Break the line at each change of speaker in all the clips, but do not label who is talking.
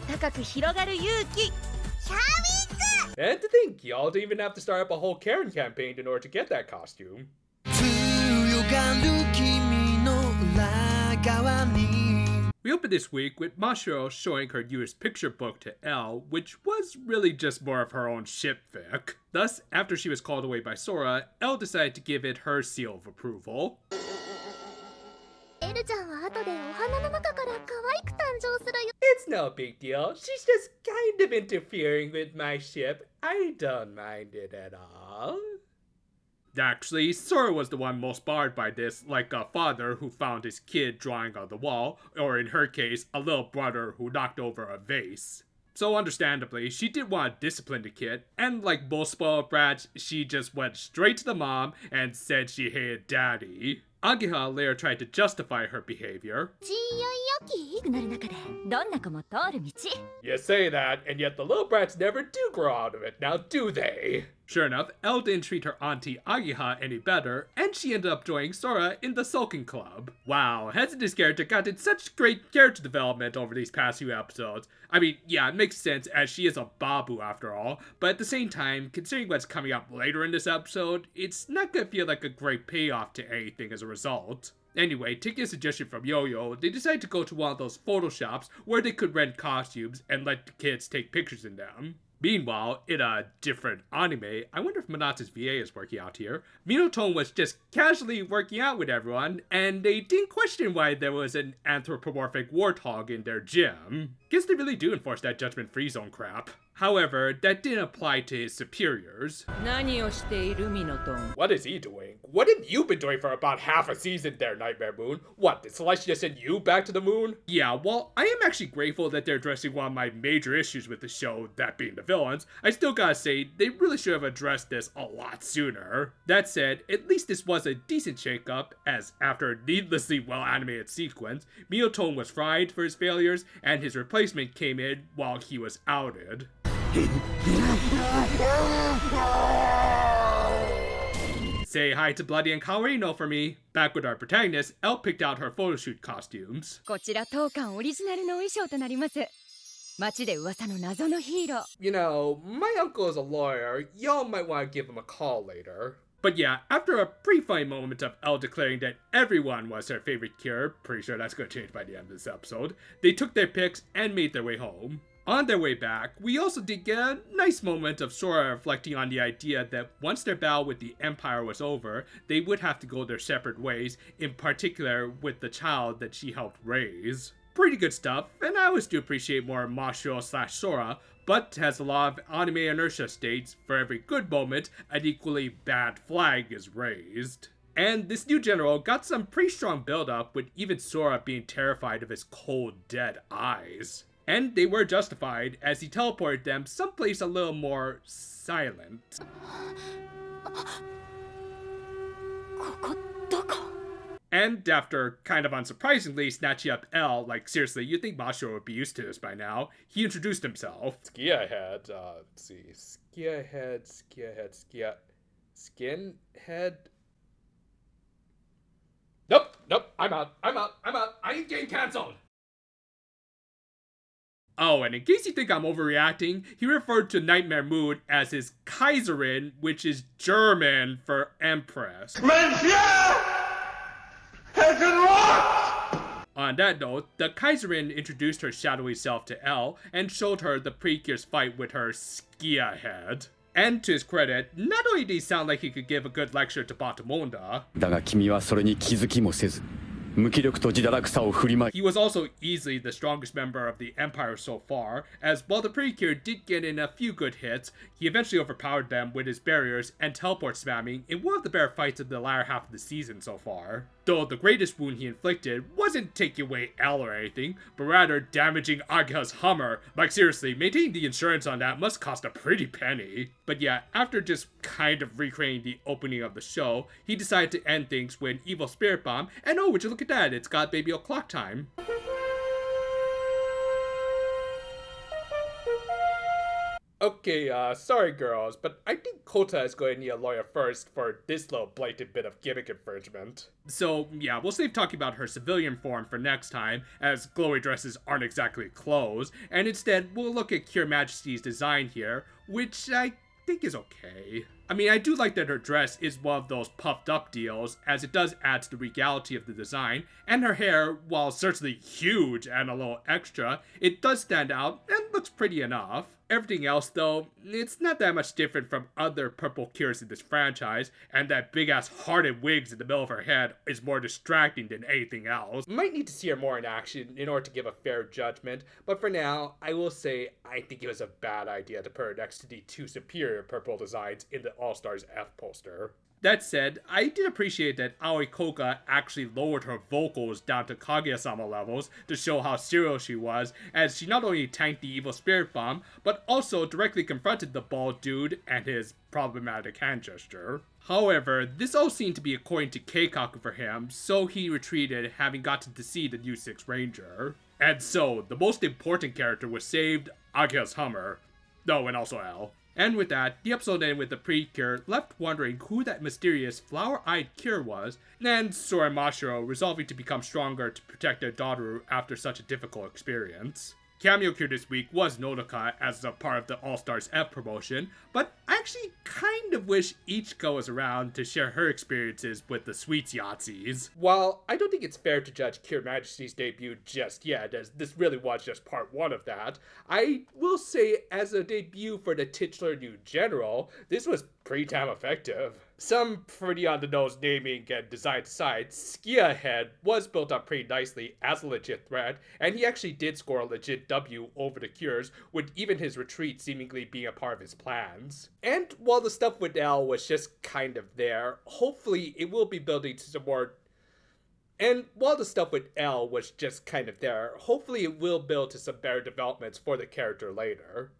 高く広がる勇気。
And to think, y'all didn't even have to start up a whole Karen campaign in order to get that costume. We opened this week with Mashiro showing her newest picture book to Elle, which was really just more of her own shipfic. Thus, after she was called away by Sora, Elle decided to give it her seal of approval. It's no big deal. She's just kind of interfering with my ship. I don't mind it at all. Actually, Sora was the one most bothered by this, like a father who found his kid drawing on the wall, or in her case, a little brother who knocked over a vase. So understandably, she did want to discipline the kid, and like most spoiled brats, she just went straight to the mom and said she hated daddy. Agiha later tried to justify her behavior. You say that, and yet the little brats never do grow out of it, now do they? Sure enough, Elle didn't treat her auntie Agiha any better, and she ended up joining Sora in the Sulking Club. Wow, hasn't this character gotten such great character development over these past few episodes? I mean, yeah, it makes sense as she is a Babu after all, but at the same time, considering what's coming up later in this episode, it's not gonna feel like a great payoff to anything as a result. Anyway, taking a suggestion from Yo-Yo, they decided to go to one of those photo shops where they could rent costumes and let the kids take pictures in them. Meanwhile, in a different anime, I wonder if Manatsu's VA is working out here, Minotone was just casually working out with everyone, and they didn't question why there was an anthropomorphic warthog in their gym. Guess they really do enforce that judgment-free zone crap. However, that didn't apply to his superiors. What is he doing? What have you been doing for about half a season there, Nightmare Moon? What, did Celestia send you back to the moon? Yeah, well, I am actually grateful that they're addressing one of my major issues with the show, that being the villains. I still gotta say, they really should have addressed this a lot sooner. That said, at least this was a decent shakeup, as after a needlessly well-animated sequence, Minotone was fried for his failures, and his replacement came in while he was outed. Say hi to Bloody and Kawarino for me. Back with our protagonist, Elle picked out her photoshoot costumes. You know, my uncle is a lawyer. Y'all might want to give him a call later. But yeah, after a pretty funny moment of Elle declaring that everyone was her favorite cure, pretty sure that's going to change by the end of this episode, they took their pics and made their way home. On their way back, we also did get a nice moment of Sora reflecting on the idea that once their battle with the Empire was over, they would have to go their separate ways, in particular with the child that she helped raise. Pretty good stuff, and I always do appreciate more Mashiro/Sora, but as a lot of anime inertia states, for every good moment, an equally bad flag is raised. And this new general got some pretty strong build-up, with even Sora being terrified of his cold, dead eyes. And they were justified, as he teleported them someplace a little more silent. And after, kind of unsurprisingly, snatching up Elle, like seriously, you'd think Mashiro would be used to this by now, he introduced himself. Skinhead, let's see, Skinhead? Nope, I'm out, I ain't getting cancelled! Oh, and in case you think I'm overreacting, he referred to Nightmare Moon as his Kaiserin, which is German for Empress. On that note, the Kaiserin introduced her shadowy self to Elle and showed her the Precure's fight with her Skia head. And to his credit, not only did he sound like he could give a good lecture to Batamonda, he was also easily the strongest member of the Empire so far, as while the Precure did get in a few good hits, he eventually overpowered them with his barriers and teleport spamming in one of the better fights of the latter half of the season so far. Though the greatest wound he inflicted wasn't taking away Elle or anything, but rather damaging Agiha's Hummer. Like seriously, maintaining the insurance on that must cost a pretty penny. But yeah, after just kind of recreating the opening of the show, he decided to end things with an evil spirit bomb, and oh, would you look at that, it's got baby o'clock time. Okay, sorry girls, but I think Kota is going to need a lawyer first for this little blatant bit of gimmick infringement. So, yeah, we'll save talking about her civilian form for next time, as glowy dresses aren't exactly clothes, and instead we'll look at Cure Majesty's design here, which I think is okay. I mean, I do like that her dress is one of those puffed up deals, as it does add to the regality of the design, and her hair, while certainly huge and a little extra, it does stand out and looks pretty enough. Everything else, though, it's not that much different from other purple cures in this franchise, and that big-ass hearted wigs in the middle of her head is more distracting than anything else. Might need to see her more in action in order to give a fair judgment, but for now, I will say I think it was a bad idea to put her next to the two superior purple designs in the All-Stars F poster. That said, I did appreciate that Aoi Koga actually lowered her vocals down to Kaguya-sama levels to show how serious she was, as she not only tanked the evil spirit bomb, but also directly confronted the bald dude and his problematic hand gesture. However, this all seemed to be according to Keikaku for him, so he retreated, having gotten to see the new 6 Ranger. And so, the most important character was saved, Agia's Hummer. Oh, and also L. And with that, the episode ended with the Precure left wondering who that mysterious flower-eyed cure was, and Sora and Mashiro resolving to become stronger to protect their daughter after such a difficult experience. Cameo cure this week was Nodoka as a part of the All-Stars F promotion, but I actually kind of wish Ichika was around to share her experiences with the Sweets Yahtzees. While I don't think it's fair to judge Cure Majesty's debut just yet, as this really was just part 1 of that, I will say as a debut for the titular new general, this was pretty damn effective. Some pretty on-the-nose naming and design aside, Skia Head was built up pretty nicely as a legit threat, and he actually did score a legit W over the Cures, with even his retreat seemingly being a part of his plans. And while the stuff with L was just kind of there, hopefully it will be building to some more... And while the stuff with L was just kind of there, hopefully it will build to some better developments for the character later.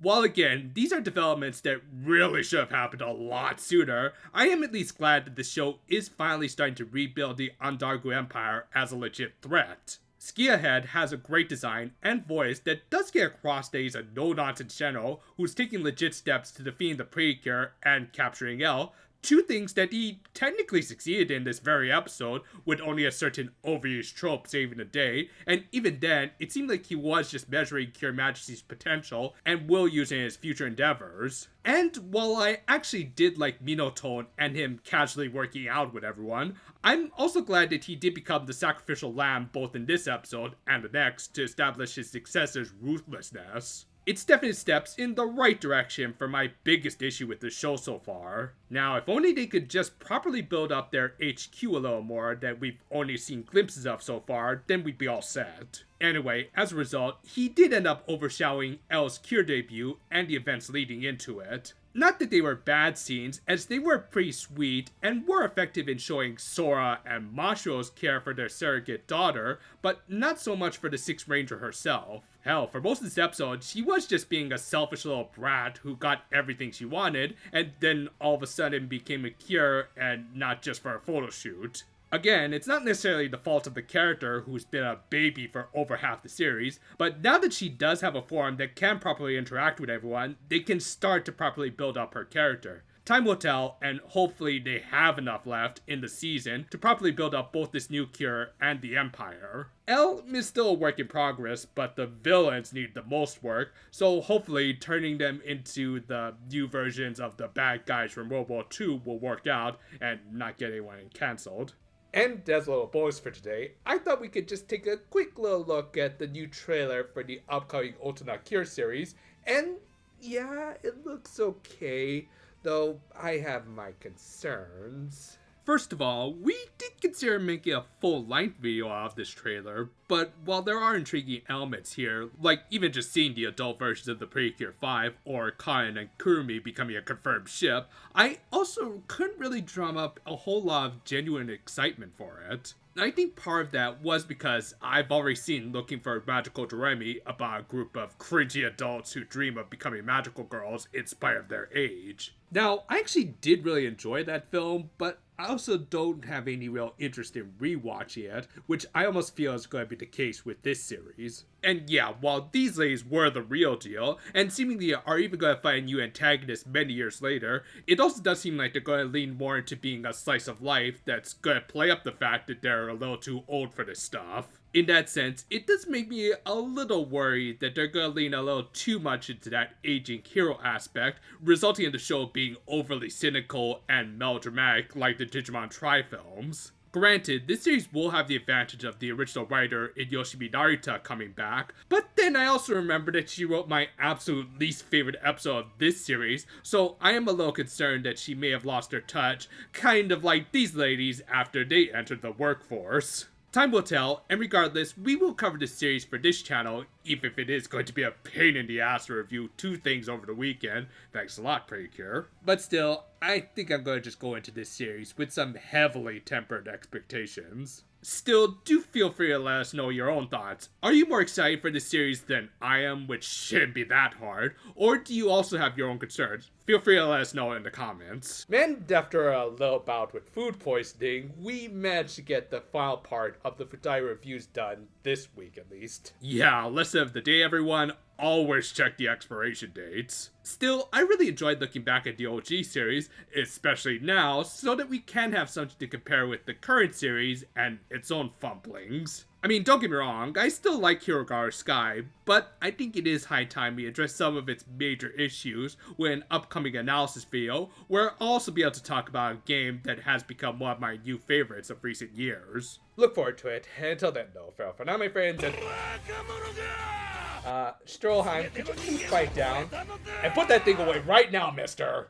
While again, these are developments that really should have happened a lot sooner, I am at least glad that the show is finally starting to rebuild the Ondargu Empire as a legit threat. Skia Head has a great design and voice that does get across that he's a no-nonsense general who's taking legit steps to defeating the Precure and capturing L, 2 things that he technically succeeded in this very episode, with only a certain overused trope saving the day, and even then, it seemed like he was just measuring Cure Majesty's potential and will use it in his future endeavors. And while I actually did like Minotone and him casually working out with everyone, I'm also glad that he did become the sacrificial lamb both in this episode and the next to establish his successor's ruthlessness. It's definite steps in the right direction for my biggest issue with the show so far. Now, if only they could just properly build up their HQ a little more that we've only seen glimpses of so far, then we'd be all set. Anyway, as a result, he did end up overshadowing L's Cure debut and the events leading into it. Not that they were bad scenes, as they were pretty sweet and were effective in showing Sora and Mashiro's care for their surrogate daughter, but not so much for the 6th Ranger herself. Hell, for most of this episode, she was just being a selfish little brat who got everything she wanted, and then all of a sudden became a cure and not just for a photo shoot. Again, it's not necessarily the fault of the character who's been a baby for over half the series, but now that she does have a form that can properly interact with everyone, they can start to properly build up her character. Time will tell, and hopefully they have enough left in the season to properly build up both this new cure and the Empire. L is still a work in progress, but the villains need the most work, so hopefully turning them into the new versions of the bad guys from World War II will work out and not get anyone cancelled. And as a little bonus for today, I thought we could just take a quick little look at the new trailer for the upcoming Otona Cure series, and yeah, it looks okay, though I have my concerns. First of all, we did consider making a full-length video out of this trailer, but while there are intriguing elements here, like even just seeing the adult versions of the Precure 5 or Karin and Kurumi becoming a confirmed ship, I also couldn't really drum up a whole lot of genuine excitement for it. I think part of that was because I've already seen Looking for Magical Doremi about a group of cringy adults who dream of becoming magical girls in spite of their age. Now, I actually did really enjoy that film, but I also don't have any real interest in rewatching it, which I almost feel is going to be the case with this series. And yeah, while these ladies were the real deal, and seemingly are even going to fight a new antagonist many years later, it also does seem like they're going to lean more into being a slice of life that's going to play up the fact that they're a little too old for this stuff. In that sense, it does make me a little worried that they're going to lean a little too much into that aging hero aspect, resulting in the show being overly cynical and melodramatic like the Digimon Tri films. Granted, this series will have the advantage of the original writer in Yoshimi Narita coming back, but then I also remember that she wrote my absolute least favorite episode of this series, so I am a little concerned that she may have lost her touch, kind of like these ladies after they entered the workforce. Time will tell, and regardless, we will cover this series for this channel, even if it is going to be a pain in the ass to review 2 things over the weekend. Thanks a lot, Precure. But still, I think I'm going to just go into this series with some heavily tempered expectations. Still, do feel free to let us know your own thoughts. Are you more excited for this series than I am, which shouldn't be that hard? Or do you also have your own concerns? Feel free to let us know in the comments. And after a little bout with food poisoning, we managed to get the final part of the Futai reviews done this week at least. Yeah, lesson of the day everyone, always check the expiration dates. Still, I really enjoyed looking back at the OG series, especially now, so that we can have something to compare with the current series and its own fumblings. I mean, don't get me wrong, I still like Hirogaru Sky, but I think it is high time we address some of its major issues with an upcoming analysis video, where I'll also be able to talk about a game that has become one of my new favorites of recent years. Look forward to it, and until then though, farewell for now my friends, and Stroheim, could you please fight down? And put that thing away right now, mister!